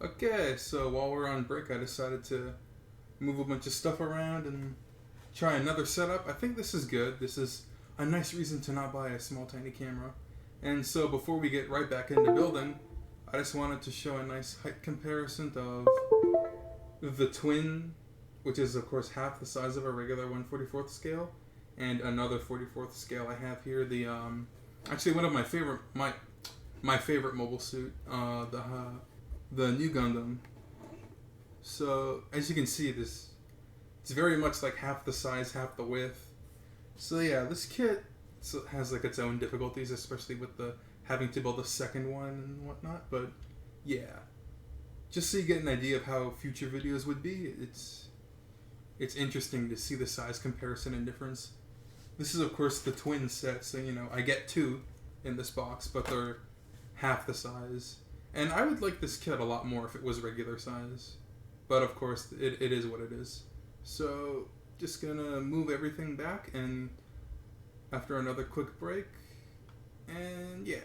Okay, so while we're on break, I decided to move a bunch of stuff around and try another setup. I think this is good. This is a nice reason to not buy a small, tiny camera. And so before we get right back into building, I just wanted to show a nice height comparison of the twin, which is of course half the size of a regular 1/44th scale, and another 44th scale I have here. The actually one of my favorite my favorite mobile suit, the new Gundam. So as you can see, it's very much like half the size, half the width. So yeah, this kit has like its own difficulties, especially with the having to build a second one and whatnot. But yeah, just so you get an idea of how future videos would be, it's interesting to see the size comparison and difference. This is of course the twin set, so I get two in this box, but they're half the size. And I would like this kit a lot more if it was regular size. But of course, it is what it is. So, just gonna move everything back, and after another quick break, and yeah.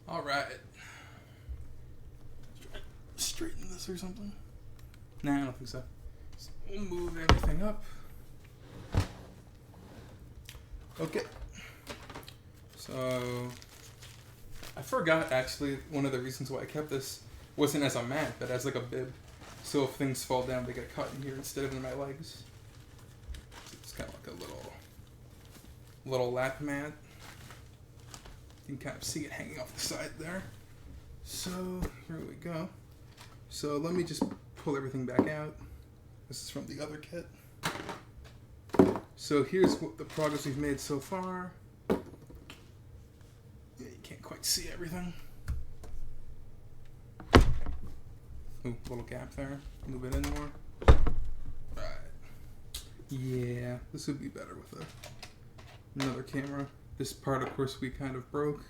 Alright. Straighten this or something? Nah, I don't think so. So we'll move everything up. Okay. So, I forgot actually one of the reasons why I kept this wasn't as a mat, but as like a bib. So if things fall down, they get caught in here instead of in my legs. So it's kind of like a little lap mat. You can kind of see it hanging off the side there. So here we go. So let me just pull everything back out. This is from the other kit. So here's what the progress we've made so far. Yeah, you can't quite see everything. Ooh, little gap there. Move it in more. Right. Yeah, this would be better with another camera. This part, of course, we kind of broke.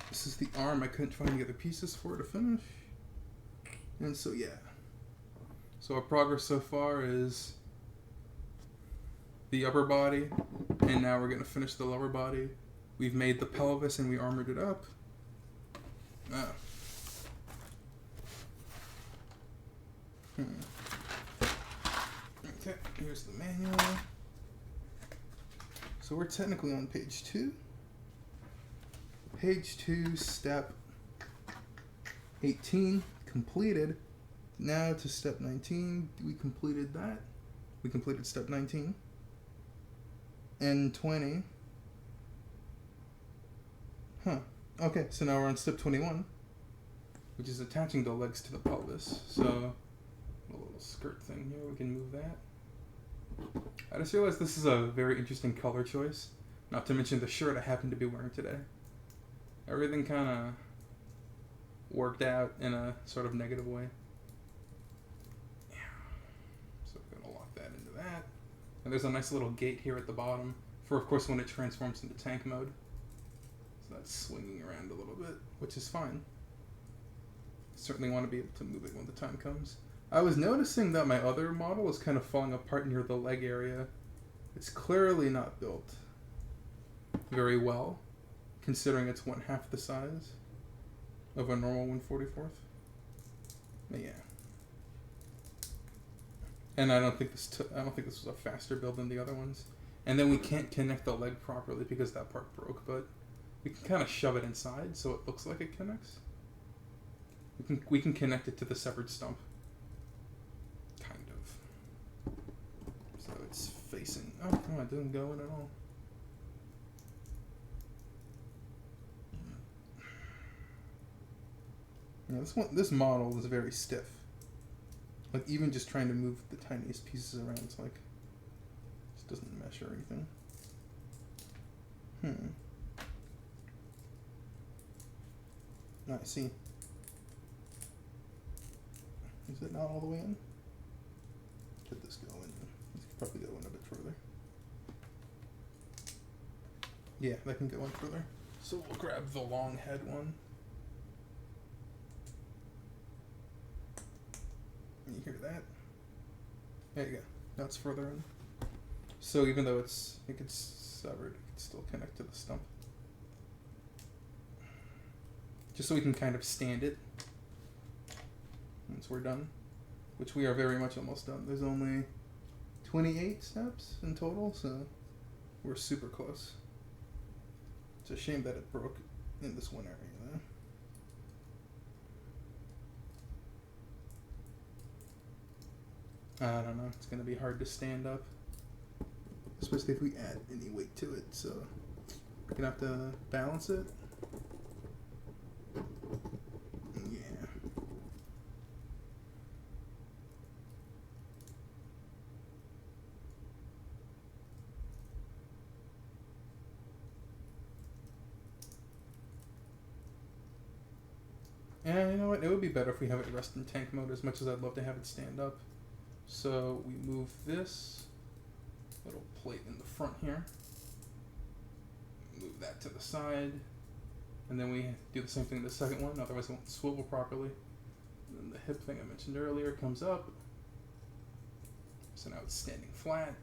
This is the arm. I couldn't find the other pieces for to finish. And so, yeah. So our progress so far is the upper body, and now we're going to finish the lower body. We've made the pelvis and we armored it up. Okay, here's the manual. So we're technically on page 2. Page 2, step 18, completed. Now to step 19, we completed that. We completed step 19. And 20. Okay, so now we're on step 21, which is attaching the legs to the pelvis. So, a little skirt thing here, we can move that. I just realized this is a very interesting color choice, not to mention the shirt I happen to be wearing today. Everything kind of worked out in a sort of negative way. Yeah. So we're going to lock that into that. And there's a nice little gate here at the bottom for, of course, when it transforms into tank mode. So that's swinging around a little bit, which is fine. Certainly want to be able to move it when the time comes. I was noticing that my other model is kind of falling apart near the leg area. It's clearly not built very well, considering it's 1/2 the size of a normal 1/44th. But yeah. And I don't think this was a faster build than the other ones. And then we can't connect the leg properly because that part broke, but we can kind of shove it inside so it looks like it connects. We can connect it to the severed stump. Kind of. So it's facing. Oh, no, it didn't go in at all. Yeah, this model is very stiff. Like even just trying to move the tiniest pieces around, it's like it just doesn't mesh or anything. I see. Is it not all the way in? Could this go in? This could probably go in a bit further. Yeah, that can go in further. So we'll grab the long head one. You hear that? There you go. Now it's further in. So even though it gets severed, it can still connect to the stump. Just so we can kind of stand it once we're done, which we are very much almost done. There's only 28 steps in total, so we're super close. It's a shame that it broke in this one area, though. I don't know. It's going to be hard to stand up, especially if we add any weight to it. So we're going to have to balance it. Yeah. And you know what? It would be better if we have it rest in tank mode, as much as I'd love to have it stand up. So we move this little plate in the front here. Move that to the side. And then we do the same thing to the second one, otherwise it won't swivel properly. And then the hip thing I mentioned earlier comes up. So now it's standing flat.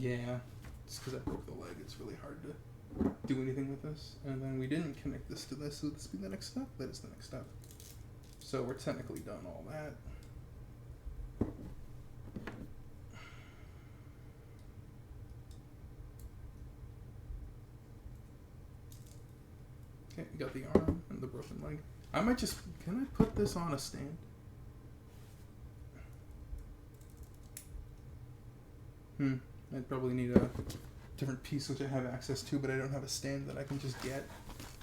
Yeah, it's because I broke the leg. It's really hard to do anything with this. And then we didn't connect this to this, so this will be the next step. That is the next step. So we're technically done all that. Okay, we got the arm and the broken leg. I might just, can I put this on a stand? I'd probably need a different piece which I have access to, but I don't have a stand that I can just get,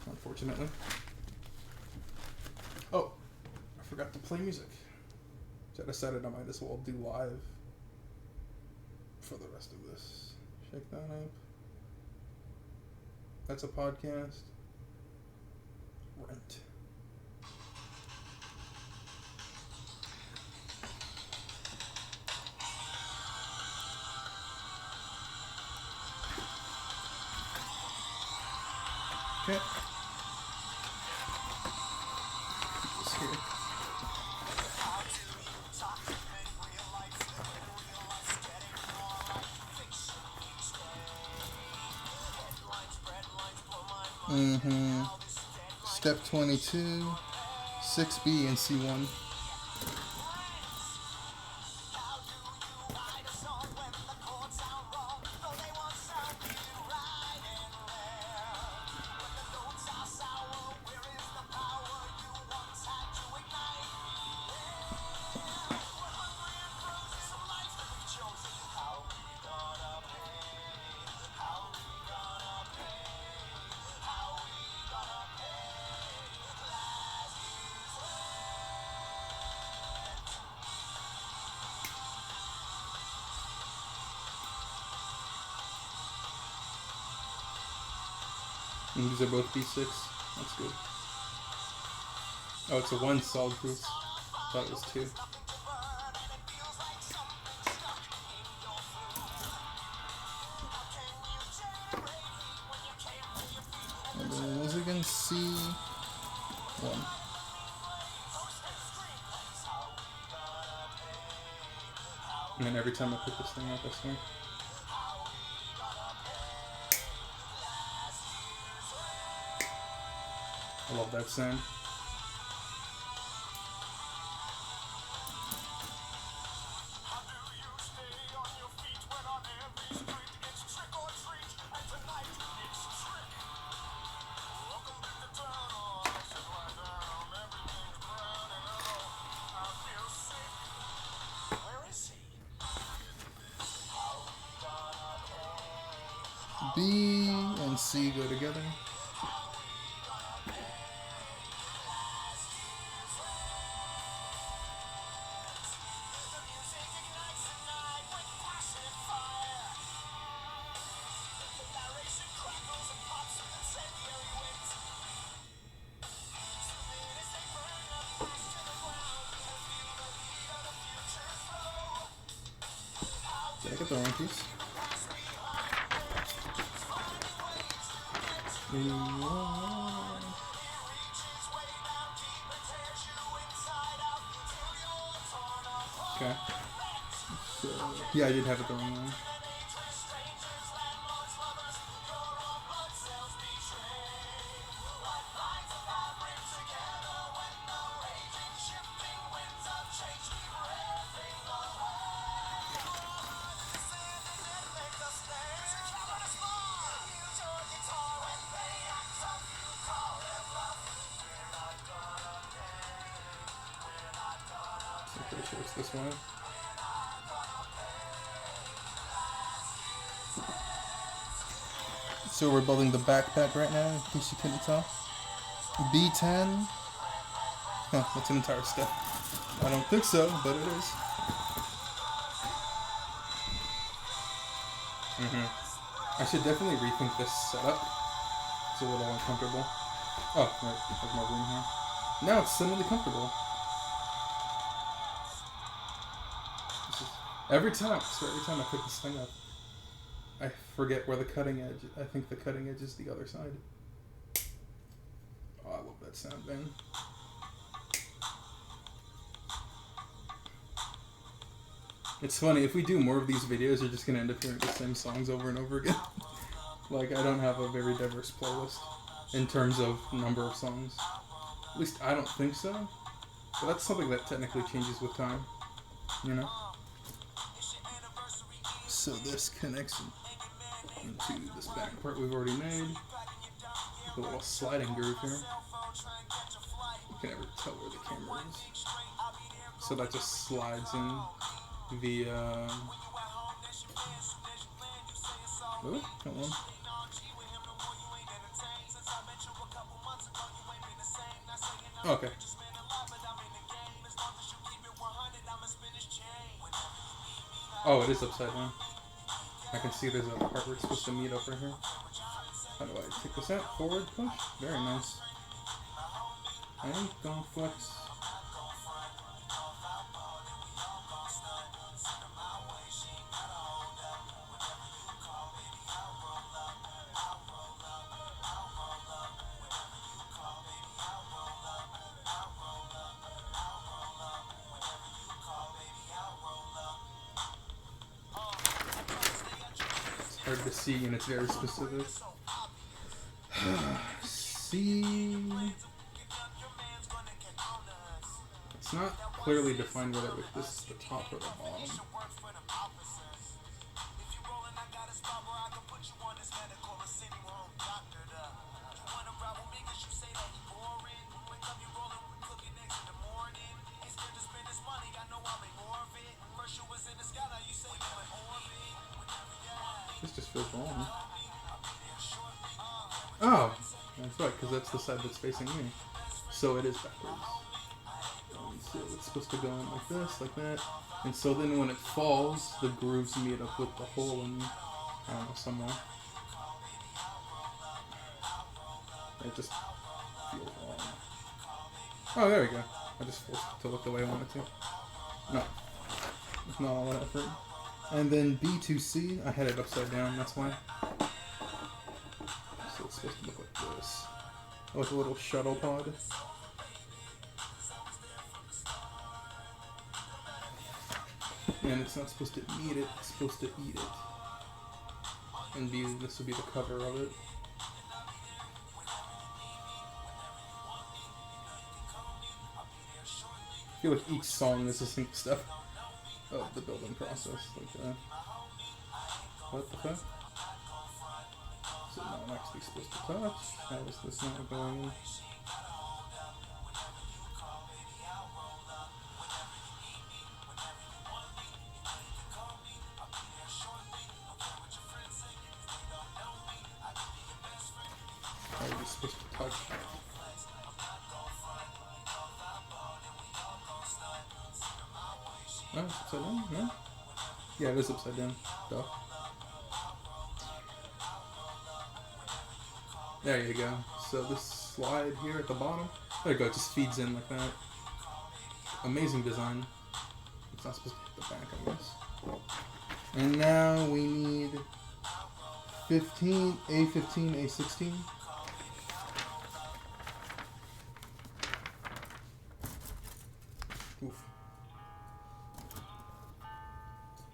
unfortunately. Oh, I forgot to play music. So I decided I might as well do live for the rest of this. Shake that up. That's a podcast. Rent. Okay. This here. Step 22, 6B and C1. And these are both D6. That's good. Oh, it's a one solid piece. Thought it was two. And then was it again C1? And then every time I put this thing out, this way. I love that sound. B and C go together. Did I get the wrong piece? Okay. So, yeah, I did have it the wrong way. I'm pretty sure it's this one. So we're building the backpack right now, in case you couldn't tell. B10. Huh, that's an entire step. I don't think so, but it is. I should definitely rethink this setup. It's a little uncomfortable. Oh, right, there's more room here. Now it's suddenly comfortable. Every time I put this thing up, I forget where the cutting edge. I think the cutting edge is the other side. Oh, I love that sound, man. It's funny, if we do more of these videos, you're just gonna end up hearing the same songs over and over again. Like, I don't have a very diverse playlist in terms of number of songs. At least I don't think so. But that's something that technically changes with time, you know? So this connects into this back part we've already made. A little sliding groove here. You can never tell where the camera is. So that just slides in via... Oh, come on. Okay. Oh, it is upside down. I can see there's a part where it's supposed to meet up right here. How do I take this out? Forward push? Very nice. And don't flex. Hard to see, and it's very specific. See, it's not clearly defined whether this is the top or the bottom. This just feels wrong. Oh, that's right, because that's the side that's facing me. So it is backwards. So it's supposed to go in like this, like that. And so then when it falls, the grooves meet up with the hole in, I don't know, somewhere. It just feels wrong. Oh, there we go. I just forced it to look the way I want it to. No. It's not all that effort. And then B2C, I had it upside down, that's why. So it's supposed to look like this. Like a little shuttle pod. And it's not supposed to meet it, it's supposed to eat it. And this will be the cover of it. I feel like each song is the same stuff of the building process. Like, what the fuck? So now I'm actually supposed to touch. How is this not going? How are you supposed to touch? Oh, it's upside down? No? Yeah, it is upside down. Duh. There you go. So this slide here at the bottom, there you go, it just feeds in like that. Amazing design. It's not supposed to hit the back, I guess. And now we need A15, A16.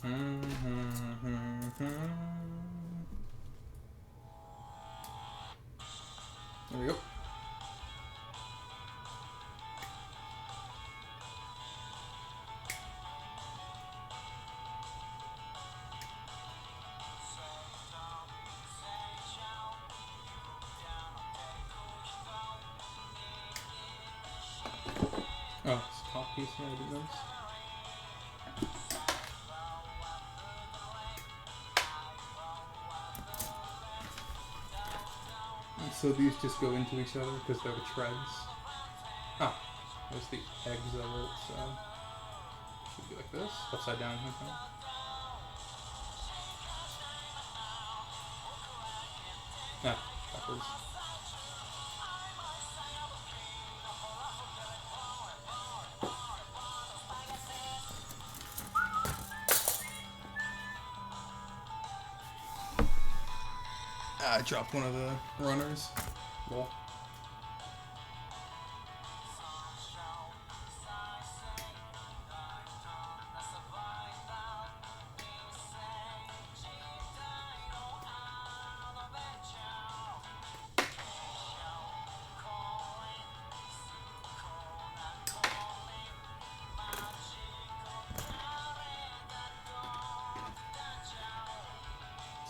There we go. Oh, it's top piece here, I didn't notice. And so these just go into each other because they're the treads. Ah, there's the eggs of it, so should be like this, upside down. Okay. Ah, backwards. I dropped one of the runners. Well.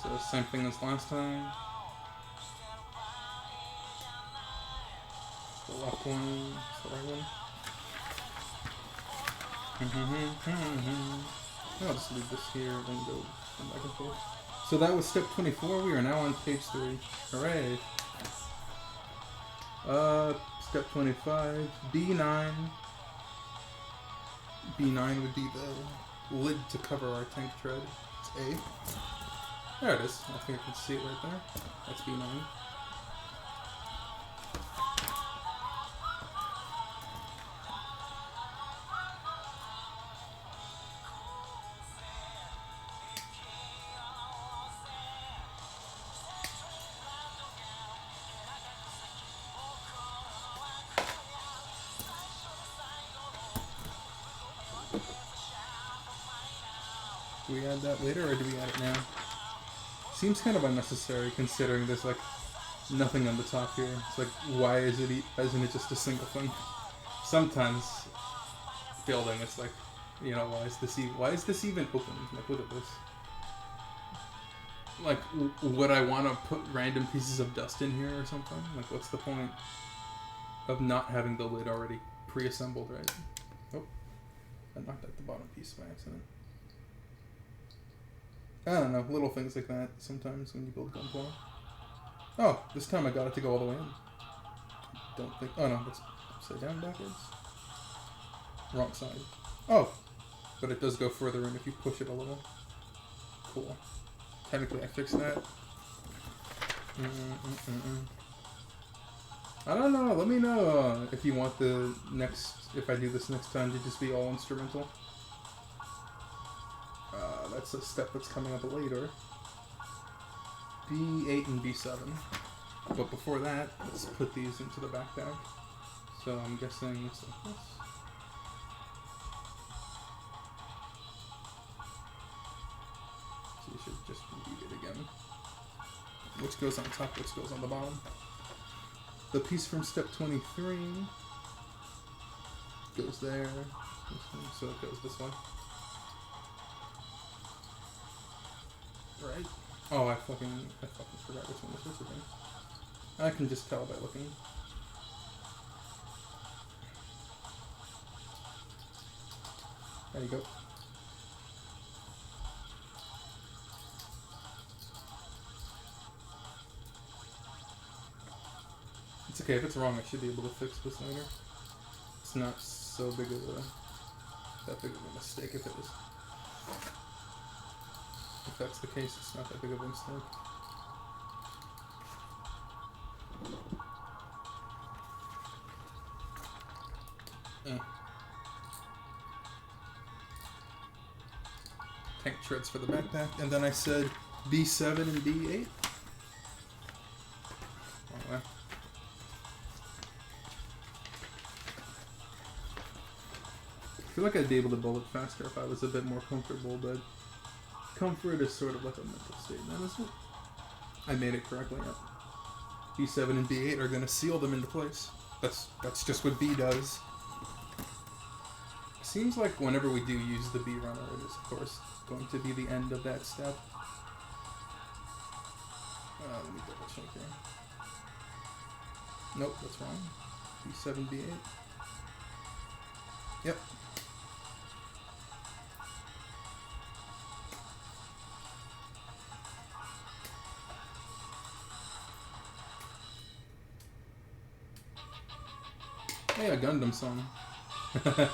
So same thing as last time. The left one, the right one. I'll just leave this here and go back and forth. So that was step 24. We are now on page 3. Hooray! Step 25. B9. B9 would be the lid to cover our tank tread. It's A. There it is. I think I can see it right there. That's B9. Do we add that later or do we add it now? Seems kind of unnecessary considering there's like nothing on the top here. It's like, why isn't it just a single thing? Sometimes building it's like, you know, why is this even open? Like, look at this. Like, would I want to put random pieces of dust in here or something? Like, what's the point of not having the lid already pre-assembled, right? Oh, I knocked out the bottom piece by accident. I don't know, little things like that sometimes when you build gunpowder. Oh, this time I got it to go all the way in. Don't think. Oh no, that's upside down backwards. Wrong side. Oh, but it does go further in if you push it a little. Cool. Technically, I fixed that. I don't know. Let me know if you want the next. If I do this next time to just be all instrumental. That's a step that's coming up later. B8 and B7. But before that, let's put these into the backpack. So I'm guessing it's like this. So you should just read it again. Which goes on top, which goes on the bottom. The piece from step 23 goes there. So it goes this way. Right? Oh, I fucking forgot which one was which again. I can just tell by looking. There you go. It's okay, if it's wrong I should be able to fix this later. It's not so big of that big of a mistake if it is. If that's the case, it's not that big of a mistake. Tank treads for the backpack, and then I said B7 and B8. Oh, wow. I feel like I'd be able to build it faster if I was a bit more comfortable, but Discomfort is sort of like a mental statement, isn't it? I made it correctly. Yep. B7 and B8 are going to seal them into place. That's just what B does. Seems like whenever we do use the B runner, it is, of course, going to be the end of that step. Let me double check here. Nope, that's wrong. B7, B8. Yep. Hey, a Gundam song. I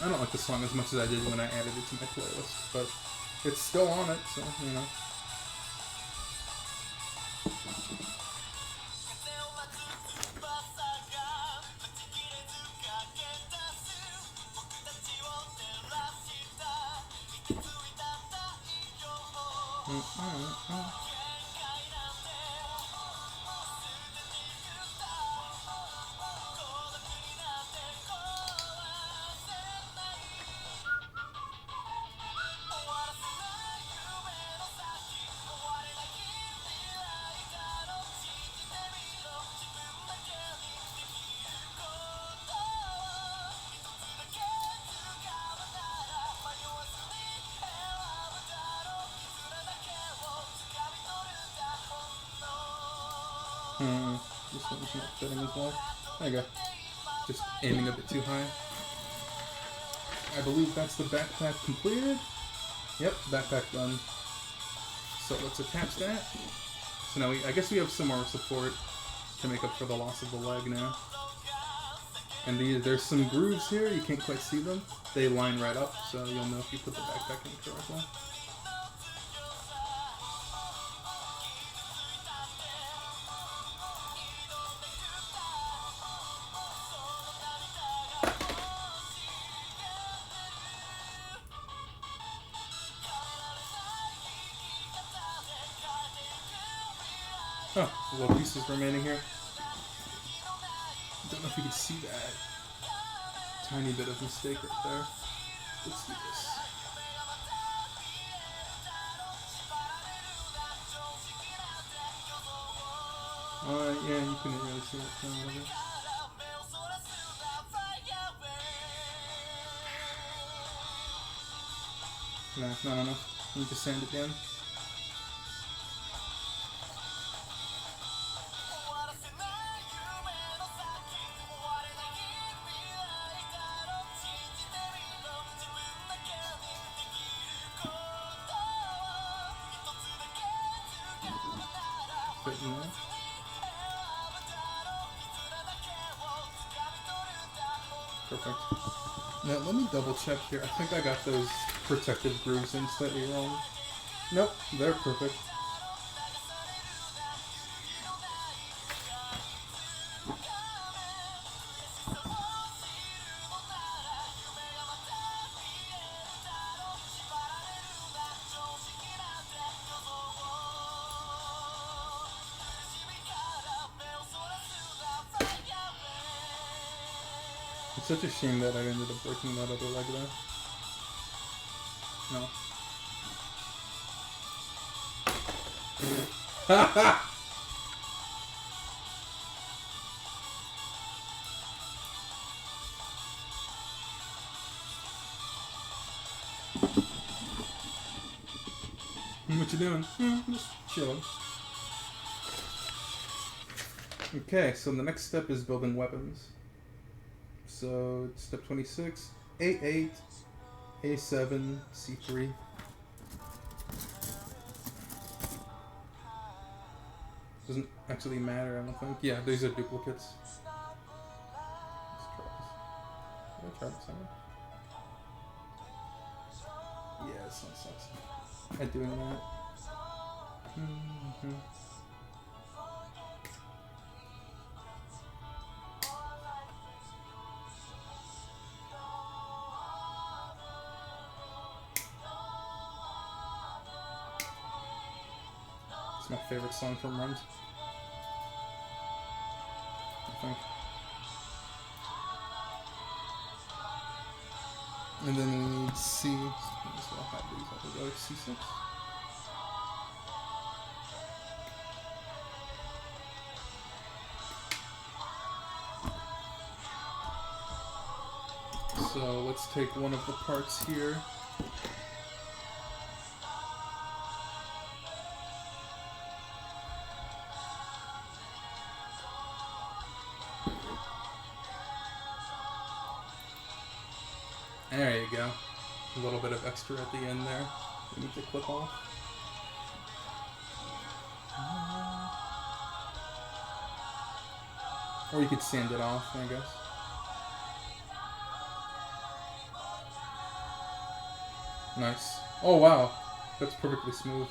don't like the song as much as I did when I added it to my playlist, but it's still on it, so, you know. This one's not fitting as well. There you go. Just aiming a bit too high. I believe that's the backpack completed. Yep, backpack done. So let's attach that. So now I guess we have some more support to make up for the loss of the leg now. And there's some grooves here. You can't quite see them. They line right up, so you'll know if you put the backpack in correctly. Oh, little pieces remaining here. Don't know if you can see that tiny bit of mistake right there. Let's do this. Yeah, you can really see it. No, not enough. You need to sand it down. Perfect. Now let me double check here. I think I got those protective grooves in slightly wrong. Nope, they're perfect. It's such a shame that I ended up breaking that other leg there. No. What you doing? Just chilling. Okay, so the next step is building weapons. So, step 26, A8, A7, C3. Doesn't actually matter, I don't think. Yeah, these are duplicates. Let's try this. Did I try this one? Yeah, this one sucks. At doing that. It's my favorite song from Runs. I think. And then we need C. So I'll have these all together. C6. So let's take one of the parts here. There you go. A little bit of extra at the end there. We need to clip off. Or you could sand it off, I guess. Nice. Oh wow, that's perfectly smooth.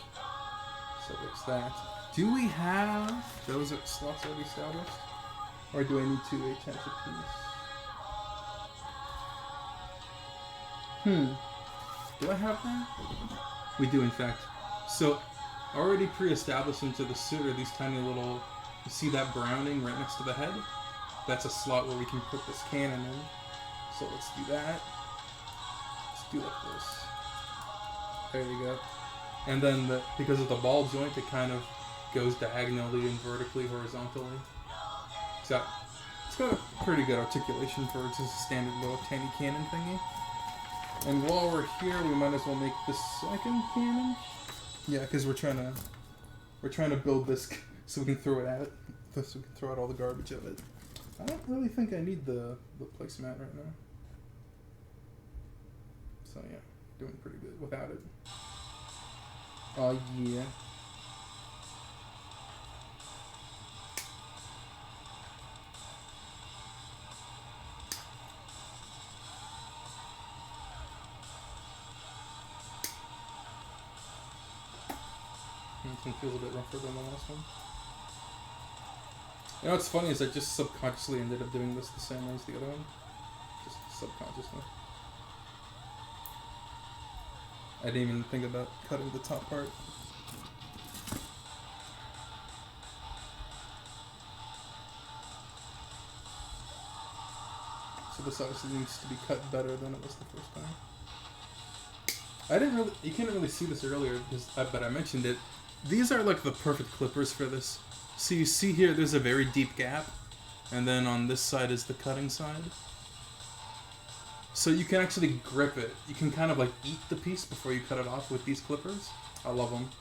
So there's that. Do we have those slots already established? Or do I need 2 8/10 apiece? Do I have that? We do in fact. So already pre-established into the suit are these tiny little, you see that browning right next to the head? That's a slot where we can put this cannon in. So let's do that. Let's do like this. There you go. And then because of the ball joint, it kind of goes diagonally and vertically, horizontally. It's got a pretty good articulation for just a standard little tiny cannon thingy. And while we're here, we might as well make the second cannon. Yeah, because we're trying to build this so we can throw it at it. So we can throw out all the garbage of it. I don't really think I need the placemat right now. So yeah, doing pretty good without it. Oh yeah. This one feels a bit rougher than the last one. You know what's funny is I just subconsciously ended up doing this the same way as the other one. Just subconsciously. I didn't even think about cutting the top part. So this obviously needs to be cut better than it was the first time. You couldn't really see this earlier, but I mentioned it. These are like the perfect clippers for this. So you see here, there's a very deep gap, and then on this side is the cutting side. So you can actually grip it. You can kind of like eat the piece before you cut it off with these clippers. I love them.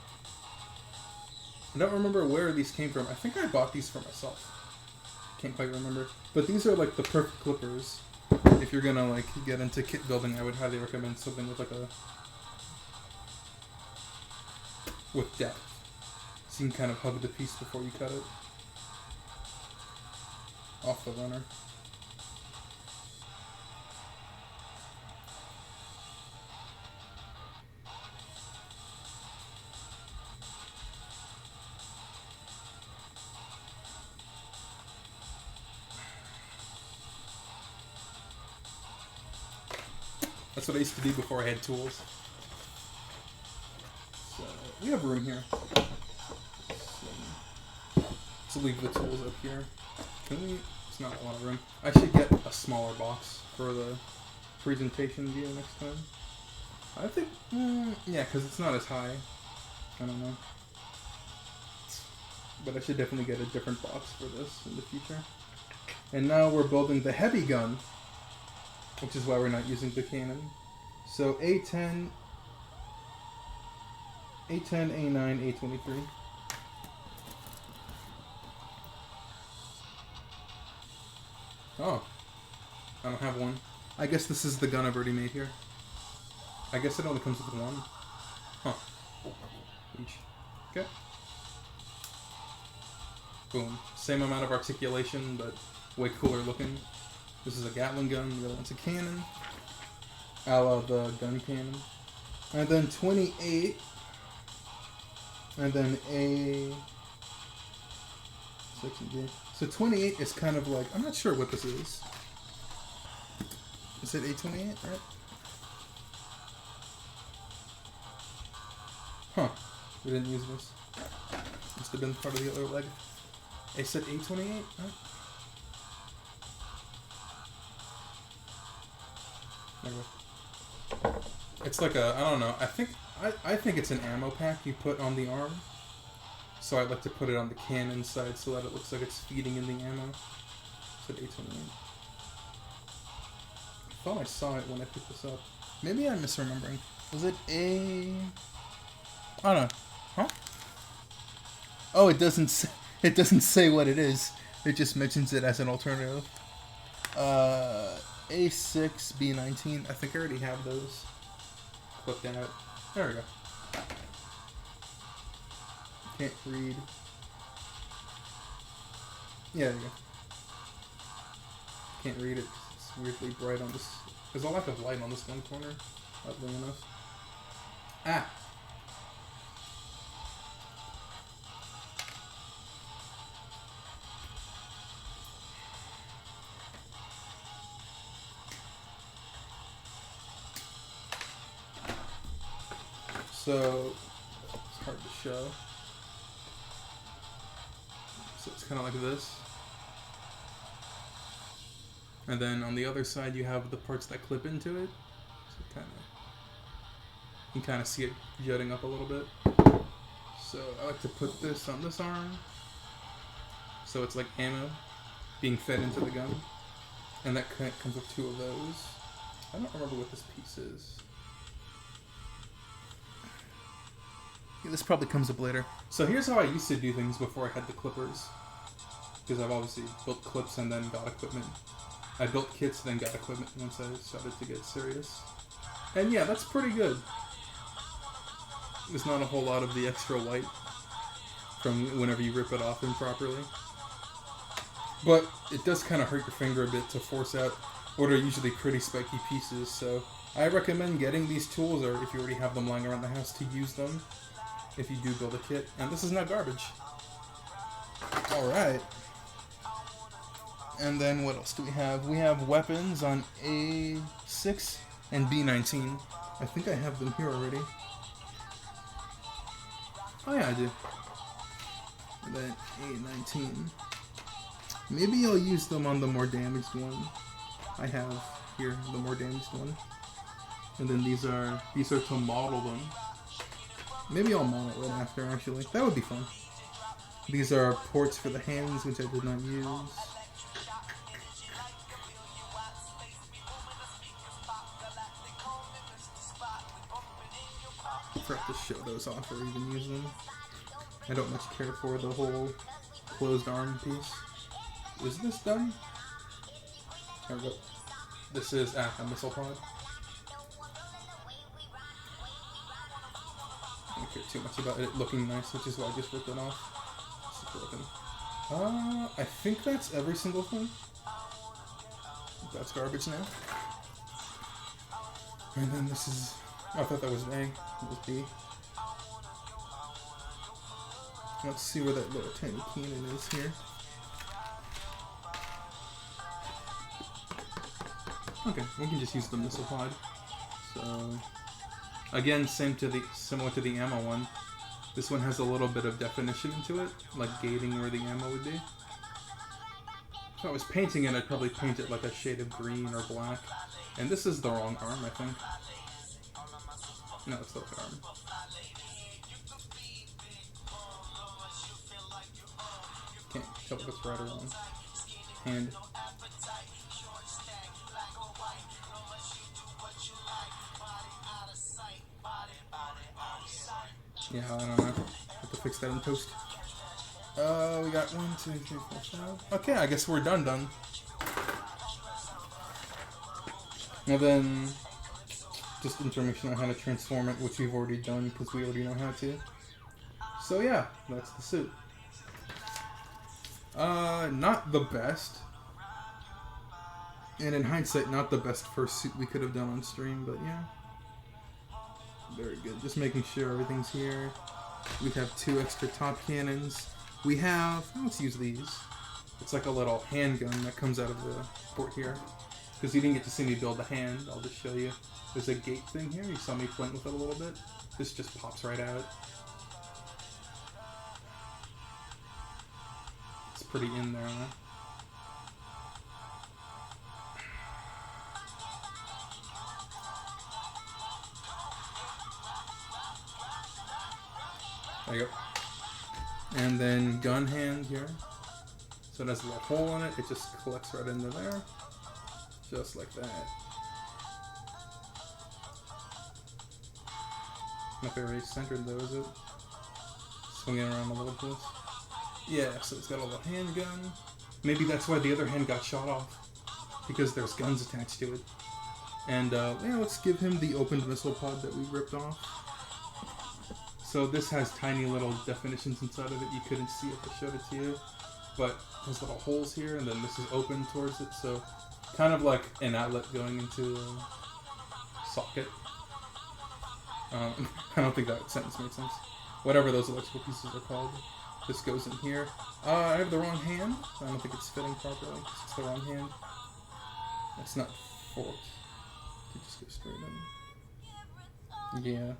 I don't remember where these came from. I think I bought these for myself. Can't quite remember. But these are like the perfect clippers. If you're gonna like get into kit building, I would highly recommend something with like with depth. So you can kind of hug the piece before you cut it. Off the runner. That's what I used to do before I had tools. So, we have room here. So leave the tools up here. Can we? It's not a lot of room. I should get a smaller box for the presentation view next time. I think, yeah, because it's not as high. I don't know. But I should definitely get a different box for this in the future. And now we're building the heavy gun, which is why we're not using the cannon. So A10, A9, A23. Oh, I don't have one. I guess this is the gun I've already made here. I guess it only comes with one. Huh. Each. Okay. Boom. Same amount of articulation, but way cooler looking. This is a Gatling gun, the other one's a cannon. A la the gun cannon. And then 28. And then A... 6 and D. So 28 is kind of like... I'm not sure what this is. Is it A28, right? Huh. We didn't use this. Must have been part of the other leg. I said A28, right? There we go. It's like a, I don't know. I think it's an ammo pack you put on the arm. So I like to put it on the cannon side so that it looks like it's feeding in the ammo. It's at 828. I thought I saw it when I picked this up. Maybe I'm misremembering. Was it a... I don't know. Huh? Oh, it doesn't say what it is. It just mentions it as an alternative. A6, B19. I think I already have those clipped out. There we go. Can't read. Yeah, there you go. Can't read it. It's weirdly bright on this. There's a lack of light on this one corner, oddly enough. Ah! So, it's hard to show. So it's kind of like this. And then on the other side you have the parts that clip into it. So you can kind of see it jutting up a little bit. So I like to put this on this arm. So it's like ammo being fed into the gun. And that comes with two of those. I don't remember what this piece is. Yeah, this probably comes up later. So here's how I used to do things before I had the clippers. Because I've obviously built clips and then got equipment. I built kits, then got equipment once I started to get serious. And yeah, that's pretty good. There's not a whole lot of the extra light from whenever you rip it off improperly. But it does kind of hurt your finger a bit to force out what are usually pretty spiky pieces. So I recommend getting these tools, or if you already have them lying around the house, to use them if you do build a kit. And this is not garbage. Alright. And then what else do we have? We have weapons on A6 and B19. I think I have them here already. Oh yeah, I do. And then A19. Maybe I'll use them on the more damaged one. I have here the more damaged one. And then these are to model them. Maybe I'll model it after, actually. That would be fun. These are ports for the hands, which I did not use. I forgot to show those off or even use them. I don't much care for the whole closed arm piece. Is this done? There we go. This is a missile pod. I don't care too much about it looking nice, which is why I just ripped it off. It's broken. I think that's every single thing. That's garbage now. And then this is... I thought that was A. It was B. Let's see where that little tiny cannon is here. Okay, we can just use the missile pod. So, again, similar to the ammo one. This one has a little bit of definition into it, like gating where the ammo would be. If I was painting it, I'd probably paint it like a shade of green or black. And this is the wrong arm, I think. No, it's the right arm. Can't tell if it's right or wrong. Hand. Yeah, I don't know. Have to fix that in post. We got 1, 2, 3, 4, 5. Okay, I guess we're done. And then just information on how to transform it, which we've already done because we already know how to. So yeah, that's the suit. Not the best. And in hindsight, not the best first suit we could have done on stream, but yeah. Very good. Just making sure everything's here. We have 2 extra top cannons. We have... let's use these. It's like a little handgun that comes out of the port here. Because you didn't get to see me build the hand, I'll just show you. There's a gate thing here. You saw me playing with it a little bit. This just pops right out. It's pretty in there, huh? There you go. And then gun hand here. So it has a little hole in it. It just collects right into there. Just like that. Not very centered though, is it? Swinging around a little bit. Yeah, so it's got a little handgun. Maybe that's why the other hand got shot off. Because there's guns attached to it. And yeah, let's give him the opened missile pod that we ripped off. So this has tiny little definitions inside of it. You couldn't see if I showed it to you. But there's little holes here, and then this is open towards it. So kind of like an outlet going into a socket. I don't think that sentence made sense. Whatever those electrical pieces are called. This goes in here. I have the wrong hand. I don't think it's fitting properly. It's the wrong hand. It's not forked. To just go straight in. Yeah.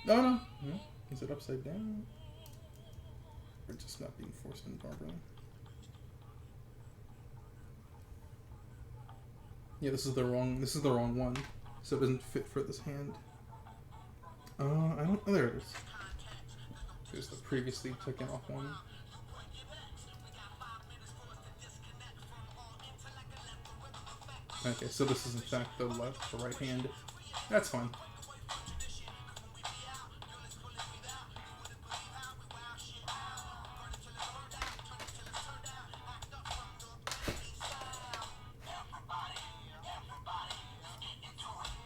Oh no. No. Is it upside down? Or just not being forced in properly? Yeah, this is the wrong one. So it doesn't fit for this hand. I don't. Oh, there it is. There's the previously taken off one. Okay, so this is in fact the right hand. That's fine.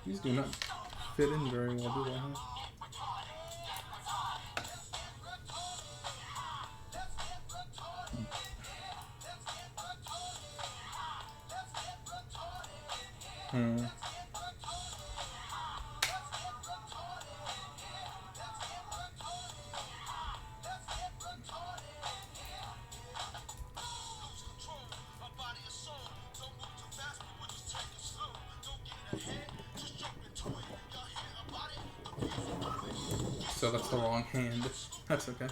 These do not fit in very well, do they? Huh? So that's the wrong hand. That's okay.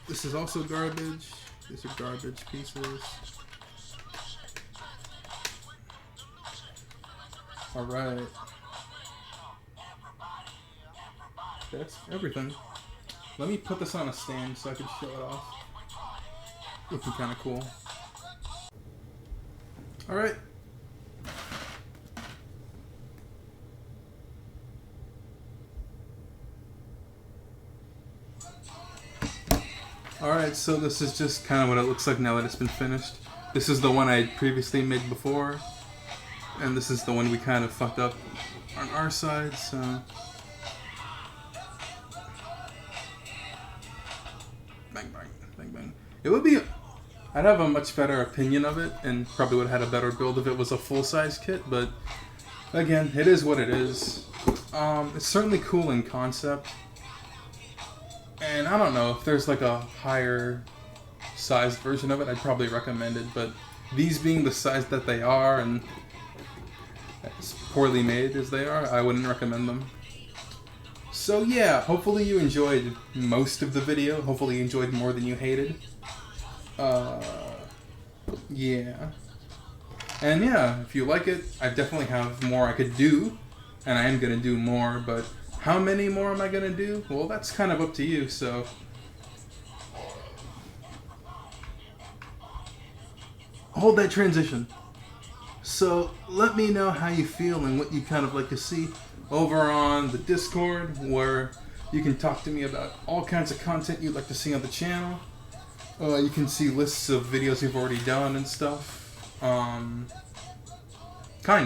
This is also garbage. These are garbage pieces. Alright. That's everything. Let me put this on a stand so I can show it off. Looking kind of cool. Alright. Alright, so this is just kind of what it looks like now that it's been finished. This is the one I had previously made before. And this is the one we kind of fucked up on our side, so... Bang, bang, bang, bang. It would be... I'd have a much better opinion of it, and probably would have had a better build if it was a full-size kit, but... Again, it is what it is. It's certainly cool in concept. And I don't know, if there's like a higher sized version of it, I'd probably recommend it, but these being the size that they are, and as poorly made as they are, I wouldn't recommend them. So yeah, hopefully you enjoyed most of the video. Hopefully you enjoyed more than you hated. Yeah. And yeah, if you like it, I definitely have more I could do, and I am going to do more, but how many more am I going to do? Well, that's kind of up to you, so... Hold that transition. So, let me know how you feel and what you kind of like to see over on the Discord, where you can talk to me about all kinds of content you'd like to see on the channel. You can see lists of videos you've already done and stuff. Kind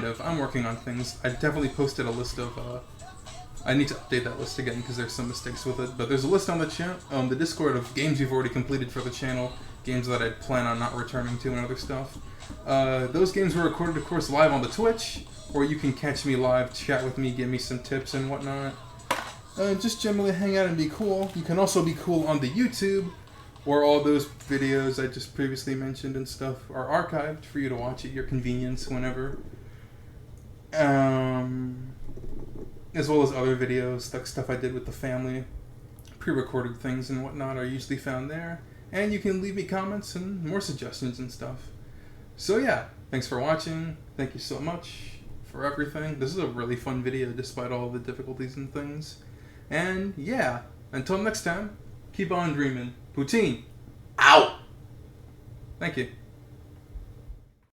of. I'm working on things. I definitely posted a list of... I need to update that list again because there's some mistakes with it. But there's a list on the Discord of games you've already completed for the channel, games that I plan on not returning to, and other stuff. Those games were recorded, of course, live on the Twitch, or you can catch me live, chat with me, give me some tips and whatnot. Just generally hang out and be cool. You can also be cool on the YouTube, where all those videos I just previously mentioned and stuff are archived for you to watch at your convenience whenever. As well as other videos, like stuff I did with the family, pre-recorded things and whatnot are usually found there. And you can leave me comments and more suggestions and stuff. So yeah, thanks for watching. Thank you so much for everything. This is a really fun video despite all the difficulties and things. And yeah, until next time, keep on dreaming. Poutine, out! Thank you.